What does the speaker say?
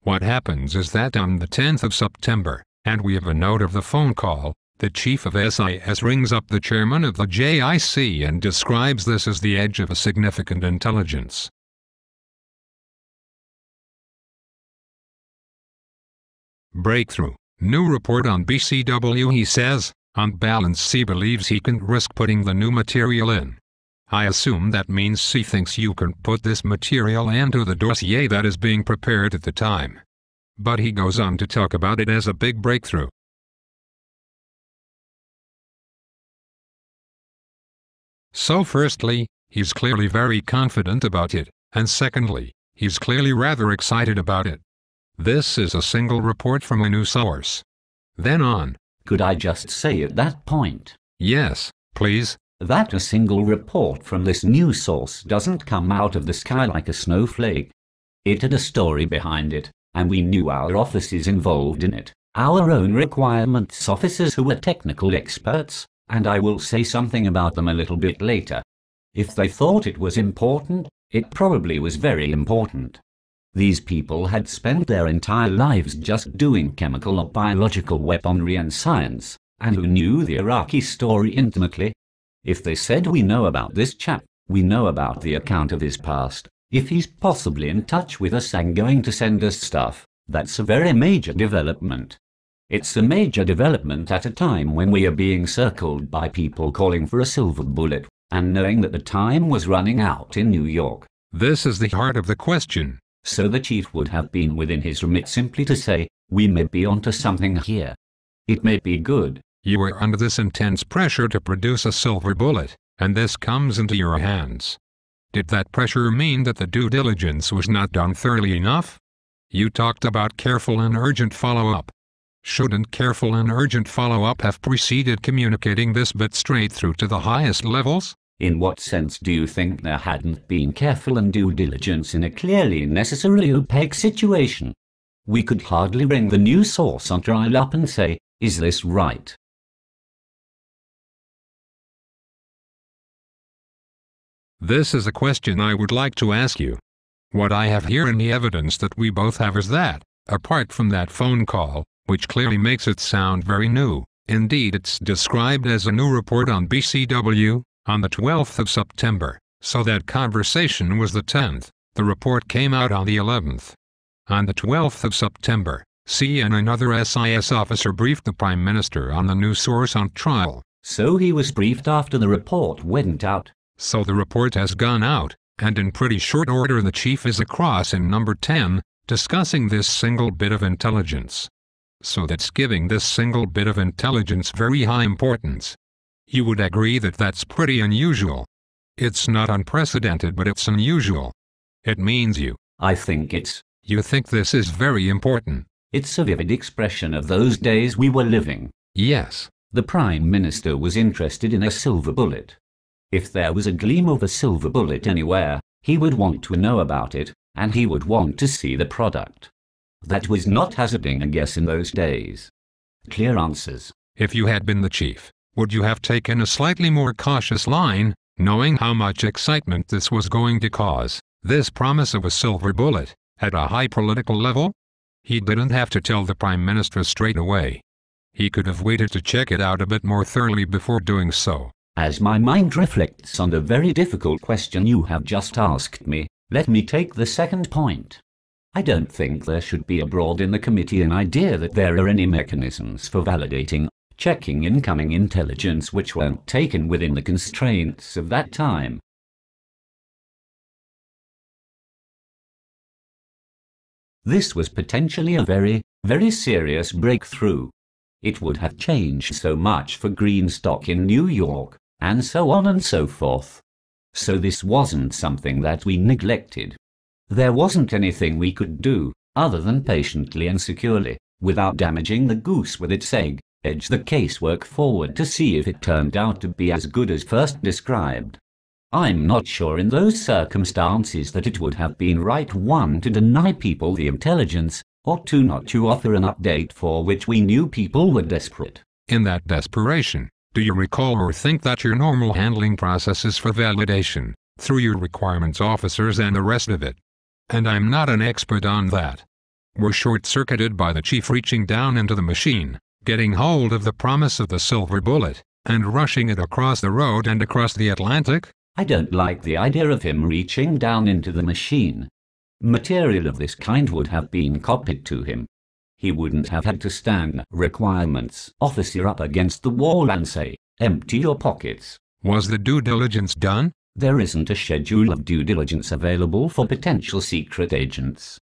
What happens is that on the 10th of September, and we have a note of the phone call, the chief of SIS rings up the chairman of the JIC and describes this as the edge of a significant intelligence breakthrough. New report on BCW. He says, on balance he believes he can risk putting the new material in. I assume that means he thinks you can put this material into the dossier that is being prepared at the time. But he goes on to talk about it as a big breakthrough. So firstly, he's clearly very confident about it, and secondly, he's clearly rather excited about it. This is a single report from a new source. Then on. Could I just say at that point? Yes, please. That a single report from this new source doesn't come out of the sky like a snowflake. It had a story behind it, and we knew our officers involved in it, our own requirements officers who were technical experts, and I will say something about them a little bit later. If they thought it was important, it probably was very important. These people had spent their entire lives just doing chemical or biological weaponry and science, and who knew the Iraqi story intimately. If they said we know about this chap, we know about the account of his past, if he's possibly in touch with us and going to send us stuff, that's a very major development. It's a major development at a time when we are being circled by people calling for a silver bullet, and knowing that the time was running out in New York. This is the heart of the question. So the chief would have been within his remit simply to say, we may be onto something here. It may be good. You were under this intense pressure to produce a silver bullet, and this comes into your hands. Did that pressure mean that the due diligence was not done thoroughly enough? You talked about careful and urgent follow-up. Shouldn't careful and urgent follow-up have preceded communicating this bit straight through to the highest levels? In what sense do you think there hadn't been careful and due diligence in a clearly necessarily opaque situation? We could hardly ring the new source on trial up and say, is this right? This is a question I would like to ask you. What I have here in the evidence that we both have is that, apart from that phone call, which clearly makes it sound very new, indeed it's described as a new report on BCW, on the 12th of September, so that conversation was the 10th, the report came out on the 11th. On the 12th of September, C and another SIS officer briefed the Prime Minister on the new source on trial. So he was briefed after the report went out. So the report has gone out, and in pretty short order the chief is across in number 10, discussing this single bit of intelligence. So that's giving this single bit of intelligence very high importance. You would agree that that's pretty unusual. It's not unprecedented, but it's unusual. It means you think this is very important. It's a vivid expression of those days we were living. Yes. The Prime Minister was interested in a silver bullet. If there was a gleam of a silver bullet anywhere, he would want to know about it, and he would want to see the product. That was not hazarding a guess in those days. Clear answers. If you had been the chief, would you have taken a slightly more cautious line, knowing how much excitement this was going to cause, this promise of a silver bullet, at a high political level? He didn't have to tell the Prime Minister straight away. He could have waited to check it out a bit more thoroughly before doing so. As my mind reflects on the very difficult question you have just asked me, let me take the second point. I don't think there should be abroad in the committee an idea that there are any mechanisms for validating, checking incoming intelligence which weren't taken within the constraints of that time. This was potentially a very, very serious breakthrough. It would have changed so much for green stock in New York, and so on and so forth. So this wasn't something that we neglected. There wasn't anything we could do, other than patiently and securely, without damaging the goose with its egg, edge the casework forward to see if it turned out to be as good as first described. I'm not sure in those circumstances that it would have been right, 1, to deny people the intelligence, or 2, not to offer an update for which we knew people were desperate. In that desperation, do you recall or think that your normal handling processes for validation, through your requirements officers and the rest of it? And I'm not an expert on that. were short-circuited by the chief reaching down into the machine, getting hold of the promise of the silver bullet, and rushing it across the road and across the Atlantic? I don't like the idea of him reaching down into the machine. Material of this kind would have been copied to him. He wouldn't have had to stand requirements officer up against the wall and say, "Empty your pockets." Was the due diligence done? There isn't a schedule of due diligence available for potential secret agents.